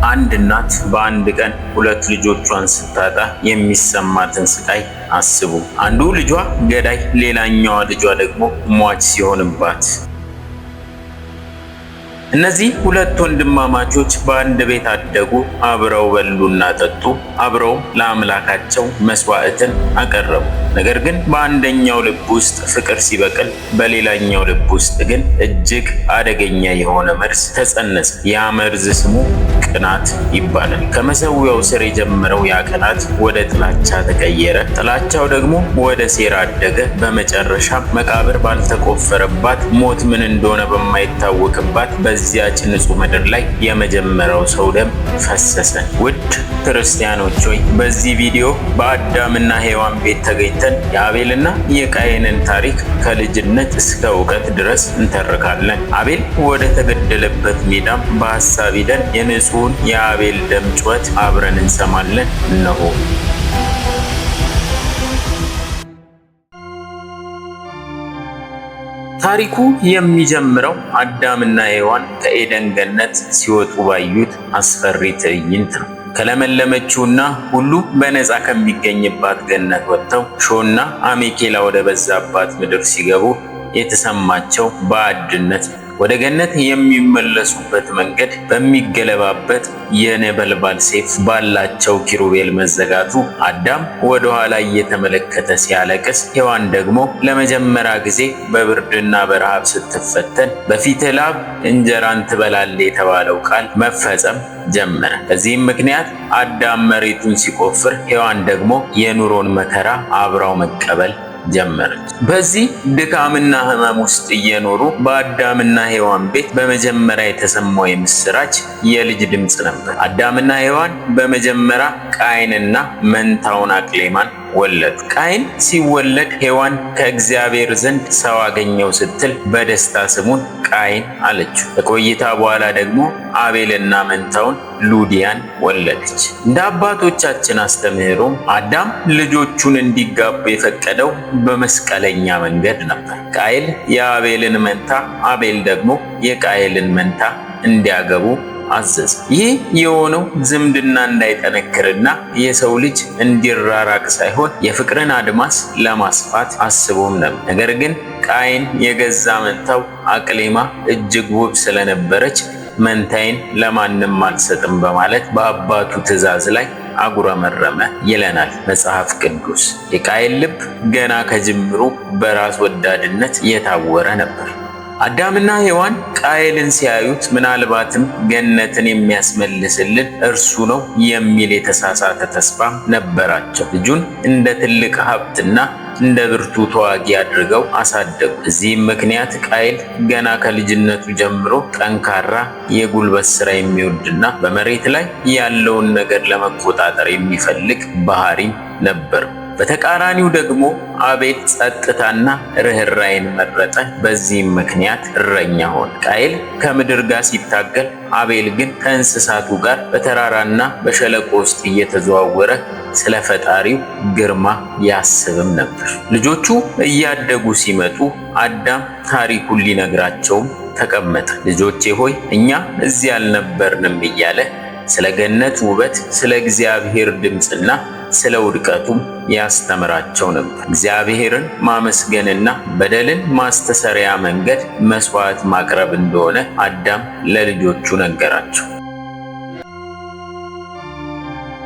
አንድ እናት በአንድ ቀን ሁለት ልጆቿን ስታጣ የሚሰማትን ስቃይ አስቡ። አንዱ ልጇ ገዳይ፣ ሌላኛዋ ልጇ ደግሞ ሟች ሲሆንባት። እነዚህ ሁለት ወንድማማቾች በአንድ ቤት አደጉ፣ አብረው በሉና ጠጡ፣ አብረው ለአምላካቸው መስዋዕትን አቀረቡ። ነገር ግን በአንደኛው ልብ ውስጥ ፍቅር ሲበቅል፣ በሌላኛው ልብ ውስጥ ግን እጅግ አደገኛ የሆነ መርዝ ተጸነሰ። ያ መርዝ ስሙ ቅናት ይባላል። ከመሰዊያው ስር የጀመረው ያ ቅናት ወደ ጥላቻ ተቀየረ። ጥላቻው ደግሞ ወደ ሴራ አደገ። በመጨረሻ መቃብር ባልተቆፈረባት፣ ሞት ምን እንደሆነ በማይታወቅባት በዚያች ንጹህ ምድር ላይ የመጀመሪያው ሰው ደም ፈሰሰ። ውድ ክርስቲያኖች ሆይ በዚህ ቪዲዮ በአዳምና ሔዋን ቤት ተገኝተን የአቤልና የቃየንን ታሪክ ከልጅነት እስከ እውቀት ድረስ እንተርካለን። አቤል ወደ ተገደለበት ሜዳም በሐሳብ ሂደን የንጹህን የአቤል ደም ጩኸት አብረን እንሰማለን። እነሆ ታሪኩ የሚጀምረው አዳምና ሔዋን ከኤደን ገነት ሲወጡ ባዩት አስፈሪ ትዕይንት ነው። ከለመለመችውና ሁሉ በነፃ ከሚገኝባት ገነት ወጥተው ሾና አሜኬላ ወደ በዛባት ምድር ሲገቡ የተሰማቸው ባዕድነት ወደ ገነት የሚመለሱበት መንገድ በሚገለባበት የነበልባል ሰይፍ ባላቸው ኪሩቤል መዘጋቱ አዳም ወደ ኋላ እየተመለከተ ሲያለቅስ፣ ሔዋን ደግሞ ለመጀመሪያ ጊዜ በብርድና በረሃብ ስትፈተን በፊትህ ላብ እንጀራን ትበላለህ የተባለው ቃል መፈጸም ጀመረ። በዚህም ምክንያት አዳም መሬቱን ሲቆፍር፣ ሔዋን ደግሞ የኑሮን መከራ አብራው መቀበል ጀመረች። በዚህ ድካምና ሕመም ውስጥ እየኖሩ በአዳምና ሔዋን ቤት በመጀመሪያ የተሰማው የምስራች የልጅ ድምፅ ነበር። አዳምና ሔዋን በመጀመሪያ ቃየንና መንታውን አቅሌማን ወለዱ። ቃየን ሲወለድ ሔዋን ከእግዚአብሔር ዘንድ ሰው አገኘው ስትል በደስታ ስሙን ቃየን አለችው። ከቆይታ በኋላ ደግሞ አቤልና መንታውን ሉዲያን ወለደች። እንደ አባቶቻችን አስተምህሮ አዳም ልጆቹን እንዲጋቡ የፈቀደው በመስቀለኛ መንገድ ነበር። ቃየል የአቤልን መንታ፣ አቤል ደግሞ የቃየልን መንታ እንዲያገቡ አዘዘ። ይህ የሆነው ዝምድና እንዳይጠነክርና የሰው ልጅ እንዲራራቅ ሳይሆን የፍቅርን አድማስ ለማስፋት አስቦም ነበር። ነገር ግን ቃየን የገዛ መንታው አቅሌማ እጅግ ውብ ስለነበረች መንታይን ለማንም አልሰጥም በማለት በአባቱ ትእዛዝ ላይ አጉረመረመ ይለናል መጽሐፍ ቅዱስ። የቃየን ልብ ገና ከጅምሩ በራስ ወዳድነት የታወረ ነበር። አዳምና ሔዋን ቃየልን ሲያዩት ምናልባትም ገነትን የሚያስመልስልን እርሱ ነው የሚል የተሳሳተ ተስፋ ነበራቸው። ልጁን እንደ ትልቅ ሀብትና እንደ ብርቱ ተዋጊ አድርገው አሳደጉ። በዚህም ምክንያት ቃየል ገና ከልጅነቱ ጀምሮ ጠንካራ የጉልበት ስራ የሚወድና በመሬት ላይ ያለውን ነገር ለመቆጣጠር የሚፈልግ ባህሪ ነበር። በተቃራኒው ደግሞ አቤል ጸጥታና ርኅራኄን መረጠ። በዚህም ምክንያት እረኛ ሆነ። ቃየል ከምድር ጋር ሲታገል፣ አቤል ግን ከእንስሳቱ ጋር በተራራና በሸለቆ ውስጥ እየተዘዋወረ ስለ ፈጣሪው ግርማ ያስብም ነበር። ልጆቹ እያደጉ ሲመጡ አዳም ታሪኩን ሊነግራቸውም ተቀመጠ። ልጆቼ ሆይ እኛ እዚህ አልነበርንም እያለ ስለ ገነት ውበት፣ ስለ እግዚአብሔር ድምፅና ስለ ውድቀቱም ያስተምራቸው ነበር። እግዚአብሔርን ማመስገንና በደልን ማስተሰሪያ መንገድ መስዋዕት ማቅረብ እንደሆነ አዳም ለልጆቹ ነገራቸው።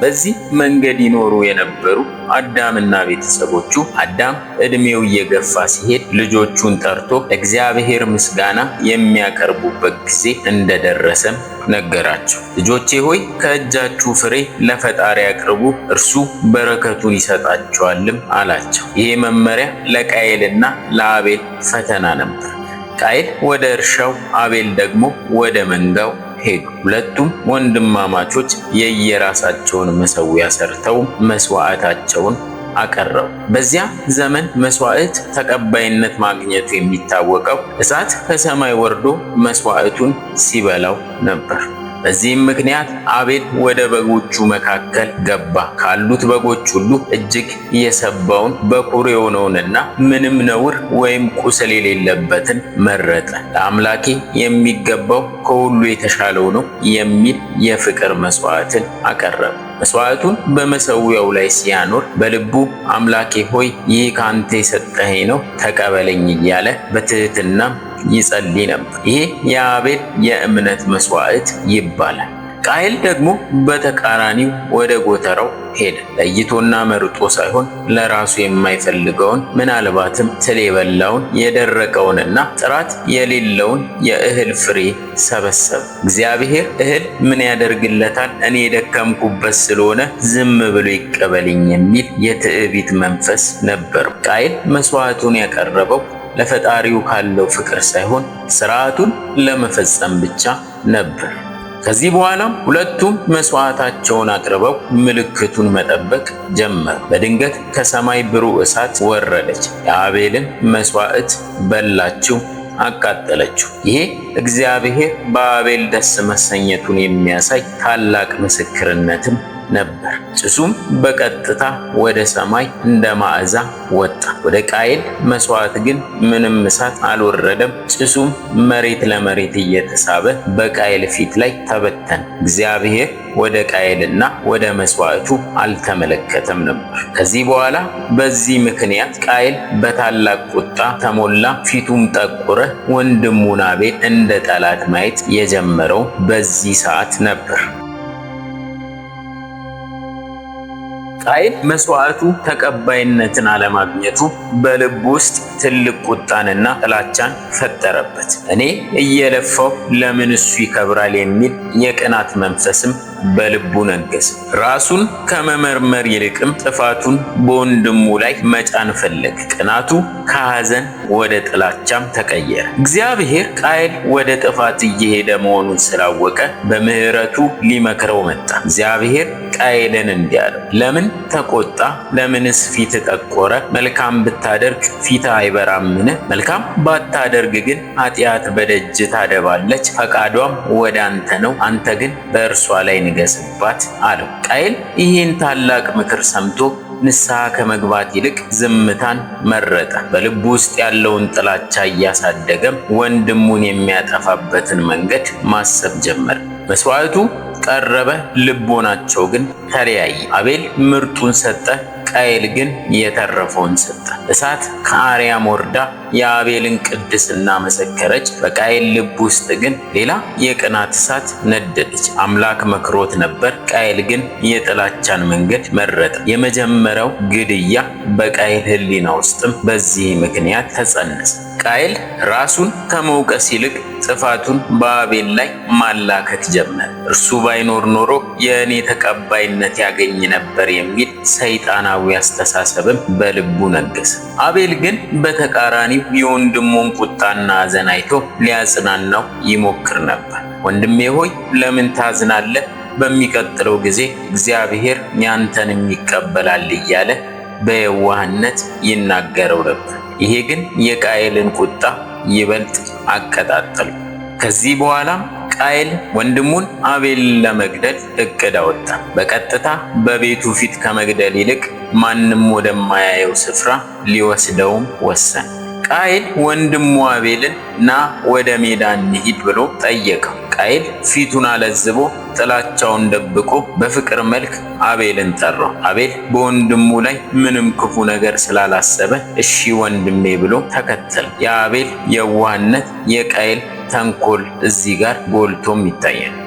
በዚህ መንገድ ይኖሩ የነበሩ አዳምና ቤተሰቦቹ አዳም ዕድሜው እየገፋ ሲሄድ ልጆቹን ጠርቶ እግዚአብሔር ምስጋና የሚያቀርቡበት ጊዜ እንደደረሰም ነገራቸው። ልጆቼ ሆይ ከእጃችሁ ፍሬ ለፈጣሪ አቅርቡ፣ እርሱ በረከቱን ይሰጣችኋልም አላቸው። ይሄ መመሪያ ለቃየልና ለአቤል ፈተና ነበር። ቃየል ወደ እርሻው፣ አቤል ደግሞ ወደ መንጋው ሄዱ። ሁለቱም ወንድማማቾች የየራሳቸውን መሠዊያ ሰርተው መስዋዕታቸውን አቀረቡ። በዚያ ዘመን መስዋዕት ተቀባይነት ማግኘቱ የሚታወቀው እሳት ከሰማይ ወርዶ መስዋዕቱን ሲበላው ነበር። በዚህም ምክንያት አቤል ወደ በጎቹ መካከል ገባ። ካሉት በጎች ሁሉ እጅግ የሰባውን በኩር የሆነውንና ምንም ነውር ወይም ቁስል የሌለበትን መረጠ። ለአምላኬ የሚገባው ከሁሉ የተሻለው ነው የሚል የፍቅር መስዋዕትን አቀረበ። መስዋዕቱን በመሠዊያው ላይ ሲያኖር በልቡ አምላኬ ሆይ ይህ ካንተ የሰጠኸኝ ነው ተቀበለኝ እያለ በትህትና ይጸልይ ነበር። ይሄ የአቤል የእምነት መስዋዕት ይባላል። ቃየል ደግሞ በተቃራኒው ወደ ጎተራው ሄደ። ለይቶና መርጦ ሳይሆን ለራሱ የማይፈልገውን ምናልባትም ትል የበላውን የደረቀውንና ጥራት የሌለውን የእህል ፍሬ ሰበሰበ። እግዚአብሔር እህል ምን ያደርግለታል? እኔ የደከምኩበት ስለሆነ ዝም ብሎ ይቀበልኝ የሚል የትዕቢት መንፈስ ነበረው። ቃየል መስዋዕቱን ያቀረበው ለፈጣሪው ካለው ፍቅር ሳይሆን ስርዓቱን ለመፈጸም ብቻ ነበር። ከዚህ በኋላም ሁለቱም መስዋዕታቸውን አቅርበው ምልክቱን መጠበቅ ጀመሩ። በድንገት ከሰማይ ብሩህ እሳት ወረደች፣ የአቤልን መስዋዕት በላችው፣ አቃጠለችው። ይሄ እግዚአብሔር በአቤል ደስ መሰኘቱን የሚያሳይ ታላቅ ምስክርነትም ነበር። ጭሱም በቀጥታ ወደ ሰማይ እንደ መዓዛ ወጣ። ወደ ቃየል መስዋዕት ግን ምንም እሳት አልወረደም። ጭሱም መሬት ለመሬት እየተሳበ በቃየል ፊት ላይ ተበተነ። እግዚአብሔር ወደ ቃየልና ወደ መስዋዕቱ አልተመለከተም ነበር። ከዚህ በኋላ በዚህ ምክንያት ቃየል በታላቅ ቁጣ ተሞላ፣ ፊቱም ጠቆረ። ወንድሙን አቤል እንደ ጠላት ማየት የጀመረው በዚህ ሰዓት ነበር። ቃየል መስዋዕቱ ተቀባይነትን አለማግኘቱ በልቡ ውስጥ ትልቅ ቁጣንና ጥላቻን ፈጠረበት። እኔ እየለፋው ለምን እሱ ይከብራል የሚል የቅናት መንፈስም በልቡ ነገሰ። ራሱን ከመመርመር ይልቅም ጥፋቱን በወንድሙ ላይ መጫን ፈለገ። ቅናቱ ከሐዘን ወደ ጥላቻም ተቀየረ። እግዚአብሔር ቃየል ወደ ጥፋት እየሄደ መሆኑን ስላወቀ በምሕረቱ ሊመክረው መጣ። እግዚአብሔር ቃየልን እንዲህ አለው፣ ለምን ተቆጣ? ለምንስ ፊት ጠቆረ? መልካም ብታደርግ ፊት አይበራምን? መልካም ባታደርግ ግን ኃጢአት በደጅ ታደባለች፣ ፈቃዷም ወደ አንተ ነው፣ አንተ ግን በእርሷ ላይ ንገስባት አለው። ቃየል ይህን ታላቅ ምክር ሰምቶ ንስሐ ከመግባት ይልቅ ዝምታን መረጠ። በልቡ ውስጥ ያለውን ጥላቻ እያሳደገም ወንድሙን የሚያጠፋበትን መንገድ ማሰብ ጀመረ። መስዋዕቱ ቀረበ፣ ልቦናቸው ግን ተለያየ። አቤል ምርጡን ሰጠ፣ ቃየል ግን የተረፈውን ሰጠ። እሳት ከአርያም ወርዳ የአቤልን ቅድስና መሰከረች። በቃየል ልብ ውስጥ ግን ሌላ የቅናት እሳት ነደደች። አምላክ መክሮት ነበር፣ ቃየል ግን የጥላቻን መንገድ መረጠ። የመጀመሪያው ግድያ በቃየል ሕሊና ውስጥም በዚህ ምክንያት ተጸነሰ። ቃየል ራሱን ከመውቀስ ይልቅ ጥፋቱን በአቤል ላይ ማላከት ጀመረ። እርሱ ባይኖር ኖሮ የእኔ ተቀባይነት ያገኝ ነበር የሚል ሰይጣናዊ አስተሳሰብም በልቡ ነገሰ። አቤል ግን በተቃራኒው የወንድሙን ቁጣና ሐዘን አይቶ ሊያጽናናው ይሞክር ነበር። ወንድሜ ሆይ ለምን ታዝናለህ? በሚቀጥለው ጊዜ እግዚአብሔር ያንተንም ይቀበላል እያለ በየዋህነት ይናገረው ነበር። ይሄ ግን የቃየልን ቁጣ ይበልጥ አቀጣጠሉ። ከዚህ በኋላም ቃየል ወንድሙን አቤልን ለመግደል እቅድ አወጣ። በቀጥታ በቤቱ ፊት ከመግደል ይልቅ ማንም ወደማያየው ስፍራ ሊወስደውም ወሰነ። ቃየል ወንድሙ አቤልን ና ወደ ሜዳ እንሂድ ብሎ ጠየቀው። ቃየል ፊቱን አለዝቦ ጥላቻውን ደብቆ በፍቅር መልክ አቤልን ጠራው። አቤል በወንድሙ ላይ ምንም ክፉ ነገር ስላላሰበ እሺ ወንድሜ ብሎ ተከተለ። የአቤል የዋህነት፣ የቃየል ተንኮል እዚህ ጋር ጎልቶም ይታያል።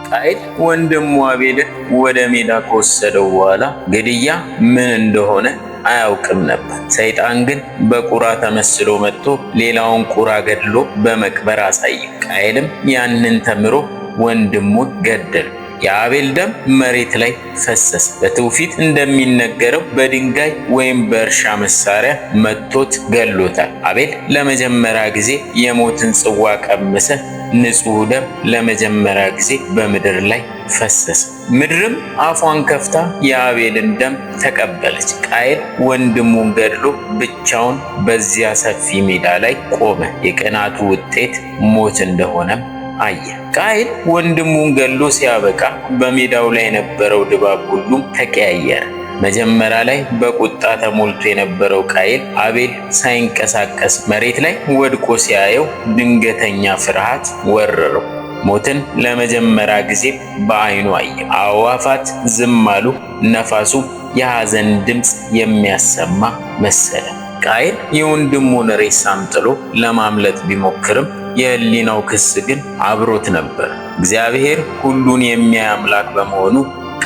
ቃየል ወንድሙ አቤልን ወደ ሜዳ ከወሰደው በኋላ ግድያ ምን እንደሆነ አያውቅም ነበር። ሰይጣን ግን በቁራ ተመስሎ መጥቶ ሌላውን ቁራ ገድሎ በመቅበር አሳየ። ቃየልም ያንን ተምሮ ወንድሙን ገደለ። የአቤል ደም መሬት ላይ ፈሰሰ። በትውፊት እንደሚነገረው በድንጋይ ወይም በእርሻ መሳሪያ መቶት ገሎታል። አቤል ለመጀመሪያ ጊዜ የሞትን ጽዋ ቀመሰ። ንጹሕ ደም ለመጀመሪያ ጊዜ በምድር ላይ ፈሰሰ። ምድርም አፏን ከፍታ የአቤልን ደም ተቀበለች። ቃየል ወንድሙን ገድሎ ብቻውን በዚያ ሰፊ ሜዳ ላይ ቆመ። የቅናቱ ውጤት ሞት እንደሆነም አየ። ቃየል ወንድሙን ገድሎ ሲያበቃ በሜዳው ላይ የነበረው ድባብ ሁሉም ተቀያየረ። መጀመሪያ ላይ በቁጣ ተሞልቶ የነበረው ቃየል አቤል ሳይንቀሳቀስ መሬት ላይ ወድቆ ሲያየው ድንገተኛ ፍርሃት ወረረው። ሞትን ለመጀመሪያ ጊዜ በዓይኑ አየ። አዕዋፋት ዝም አሉ። ነፋሱ የሐዘን ድምፅ የሚያሰማ መሰለ። ቃየል የወንድሙን ሬሳም ጥሎ ለማምለጥ ቢሞክርም የሕሊናው ክስ ግን አብሮት ነበር። እግዚአብሔር ሁሉን የሚያይ አምላክ በመሆኑ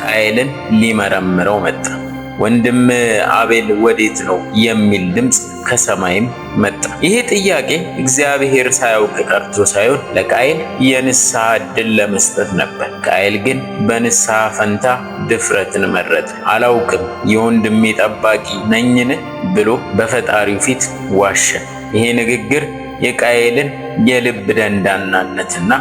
ቃየልን ሊመረምረው መጣ። ወንድም አቤል ወዴት ነው የሚል ድምፅ ከሰማይም መጣ። ይሄ ጥያቄ እግዚአብሔር ሳያውቅ ቀርቶ ሳይሆን ለቃየል የንስሐ ዕድል ለመስጠት ነበር። ቃየል ግን በንስሐ ፈንታ ድፍረትን መረጠ። አላውቅም የወንድሜ ጠባቂ ነኝን ብሎ በፈጣሪው ፊት ዋሸ። ይሄ ንግግር የቃየልን የልብ ደንዳናነትና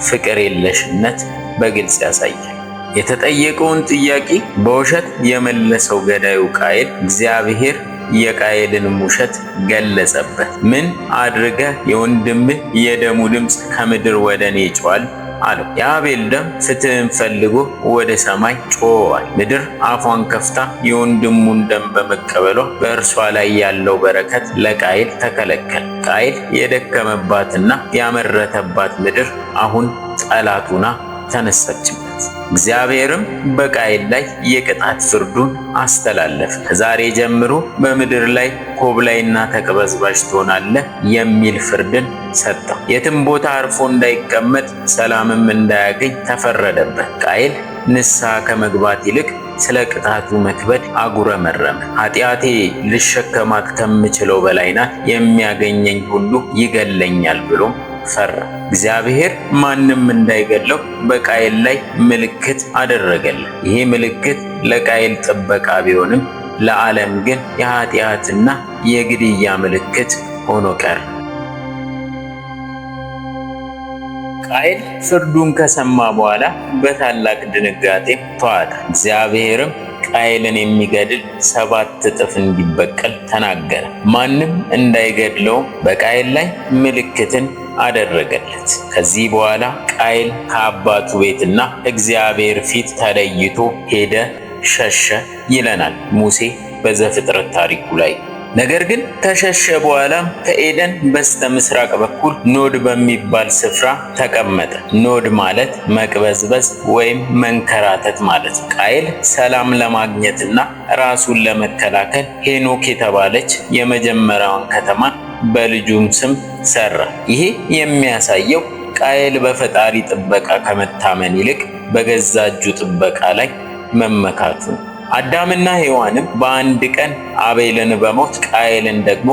ፍቅር የለሽነት በግልጽ ያሳያል። የተጠየቀውን ጥያቄ በውሸት የመለሰው ገዳዩ ቃየል እግዚአብሔር የቃየልን ውሸት ገለጸበት። ምን አድርገህ የወንድምህ የደሙ ድምፅ ከምድር ወደ እኔ ጮኻል አለው። የአቤል ደም ፍትህን ፈልጎ ወደ ሰማይ ጮኸዋል። ምድር አፏን ከፍታ የወንድሙን ደም በመቀበሏ በእርሷ ላይ ያለው በረከት ለቃየል ተከለከለ። ቃየል የደከመባትና ያመረተባት ምድር አሁን ጠላቱና ተነሳችበት። እግዚአብሔርም በቃየል ላይ የቅጣት ፍርዱን አስተላለፈ። ከዛሬ ጀምሮ በምድር ላይ ኮብላይና ተቅበዝባዥ ትሆናለህ የሚል ፍርድን ሰጠው። የትም ቦታ አርፎ እንዳይቀመጥ ሰላምም እንዳያገኝ ተፈረደበት። ቃየል ንስሐ ከመግባት ይልቅ ስለ ቅጣቱ መክበድ አጉረመረመ። ኃጢአቴ ልሸከማት ከምችለው በላይ ናት፣ የሚያገኘኝ ሁሉ ይገለኛል ብሎም ፈራ። እግዚአብሔር ማንም እንዳይገድለው በቃየል ላይ ምልክት አደረገለት። ይሄ ምልክት ለቃየል ጥበቃ ቢሆንም ለዓለም ግን የኃጢአትና የግድያ ምልክት ሆኖ ቀረ። ቃየል ፍርዱን ከሰማ በኋላ በታላቅ ድንጋጤ ተዋጠ። እግዚአብሔርም ቃየልን የሚገድል 7 እጥፍ እንዲበቀል ተናገረ። ማንም እንዳይገድለው በቃየል ላይ ምልክትን አደረገለት። ከዚህ በኋላ ቃየል ከአባቱ ቤትና እግዚአብሔር ፊት ተለይቶ ሄደ፣ ሸሸ ይለናል ሙሴ በዘፍጥረት ታሪኩ ላይ። ነገር ግን ከሸሸ በኋላም ከኤደን በስተ ምስራቅ በኩል ኖድ በሚባል ስፍራ ተቀመጠ። ኖድ ማለት መቅበዝበዝ ወይም መንከራተት ማለት ነው። ቃየል ሰላም ለማግኘትና ራሱን ለመከላከል ሄኖክ የተባለች የመጀመሪያዋን ከተማ በልጁም ስም ሰራ። ይሄ የሚያሳየው ቃየል በፈጣሪ ጥበቃ ከመታመን ይልቅ በገዛ እጁ ጥበቃ ላይ መመካቱ ነው። አዳምና ሔዋንም በአንድ ቀን አቤልን በሞት ቃየልን ደግሞ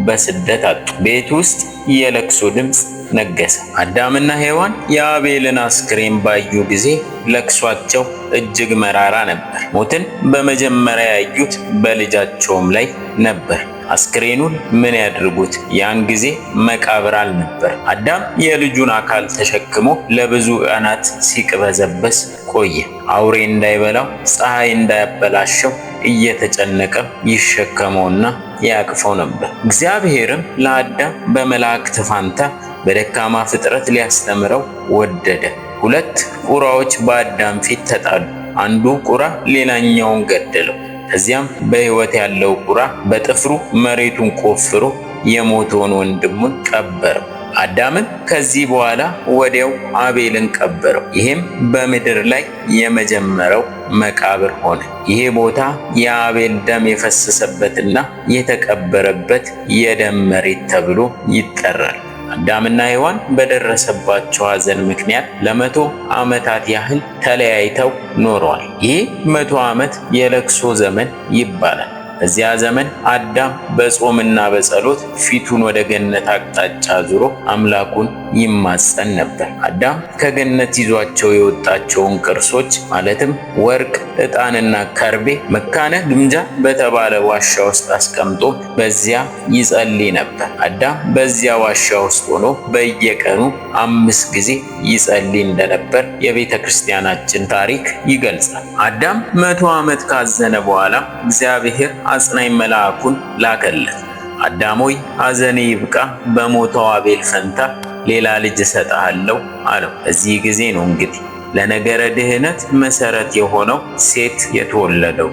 በስደት አጡ። ቤት ውስጥ የለቅሶ ድምፅ ነገሰ። አዳምና ሔዋን የአቤልን አስክሬን ባዩ ጊዜ ለቅሷቸው እጅግ መራራ ነበር። ሞትን በመጀመሪያ ያዩት በልጃቸውም ላይ ነበር። አስክሬኑን ምን ያድርጉት? ያን ጊዜ መቃብር አልነበር። አዳም የልጁን አካል ተሸክሞ ለብዙ ቀናት ሲቅበዘበስ ቆየ። አውሬ እንዳይበላው፣ ፀሐይ እንዳያበላሸው እየተጨነቀ ይሸከመውና ያቅፈው ነበር። እግዚአብሔርም ለአዳም በመላእክት ፋንታ በደካማ ፍጥረት ሊያስተምረው ወደደ። 2 ቁራዎች በአዳም ፊት ተጣሉ። አንዱ ቁራ ሌላኛውን ገደለው። ከዚያም በሕይወት ያለው ቁራ በጥፍሩ መሬቱን ቆፍሮ የሞተውን ወንድሙን ቀበረው። አዳምም ከዚህ በኋላ ወዲያው አቤልን ቀበረው። ይህም በምድር ላይ የመጀመሪያው መቃብር ሆነ። ይሄ ቦታ የአቤል ደም የፈሰሰበትና የተቀበረበት የደም መሬት ተብሎ ይጠራል። አዳምና ሔዋን በደረሰባቸው ሐዘን ምክንያት ለ100 ዓመታት ያህል ተለያይተው ኖረዋል። ይህ 100 ዓመት የለቅሶ ዘመን ይባላል። በዚያ ዘመን አዳም በጾምና በጸሎት ፊቱን ወደ ገነት አቅጣጫ ዙሮ አምላኩን ይማጸን ነበር። አዳም ከገነት ይዟቸው የወጣቸውን ቅርሶች ማለትም ወርቅ፣ ዕጣንና ከርቤ መካነ ግምጃ በተባለ ዋሻ ውስጥ አስቀምጦ በዚያ ይጸልይ ነበር። አዳም በዚያ ዋሻ ውስጥ ሆኖ በየቀኑ 5 ጊዜ ይጸልይ እንደነበር የቤተ ክርስቲያናችን ታሪክ ይገልጻል። አዳም 100 ዓመት ካዘነ በኋላ እግዚአብሔር አጽናኝ መልአኩን ላከለት። አዳም ሆይ ሐዘኔ ይብቃ፣ በሞተው አቤል ፈንታ ሌላ ልጅ እሰጥሃለሁ አለው። በዚህ ጊዜ ነው እንግዲህ ለነገረ ድህነት መሰረት የሆነው ሴት የተወለደው።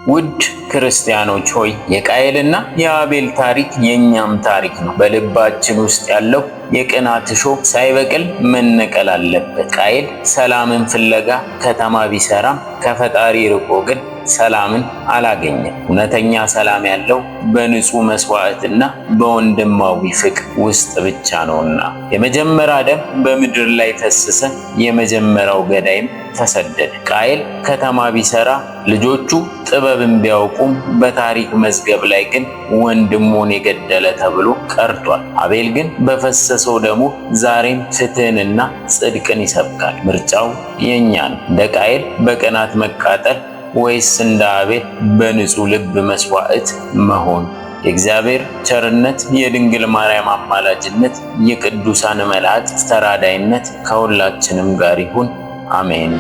ውድ ክርስቲያኖች ሆይ የቃየልና የአቤል ታሪክ የኛም ታሪክ ነው። በልባችን ውስጥ ያለው የቅናት እሾህ ሳይበቅል መነቀል አለበት። ቃየል ሰላምን ፍለጋ ከተማ ቢሰራም ከፈጣሪ ርቆ ግን ሰላምን አላገኘም። እውነተኛ ሰላም ያለው በንጹህ መስዋዕትና በወንድማዊ ፍቅር ውስጥ ብቻ ነውና የመጀመሪያ ደም በምድር ላይ ፈሰሰ፣ የመጀመሪያው ገዳይም ተሰደደ። ቃየል ከተማ ቢሰራ ልጆቹ ጥበብን ቢያውቁም በታሪክ መዝገብ ላይ ግን ወንድሙን የገደለ ተብሎ ቀርቷል። አቤል ግን በፈሰሰው ደሙ ዛሬም ፍትህንና ጽድቅን ይሰብካል። ምርጫው የኛ ነው። እንደ ቃየል በቅናት መቃጠል ወይስ እንደ አቤል በንጹህ ልብ መስዋዕት መሆን? የእግዚአብሔር ቸርነት፣ የድንግል ማርያም አማላጅነት፣ የቅዱሳን መላእክት ተራዳይነት ከሁላችንም ጋር ይሁን። አሜን።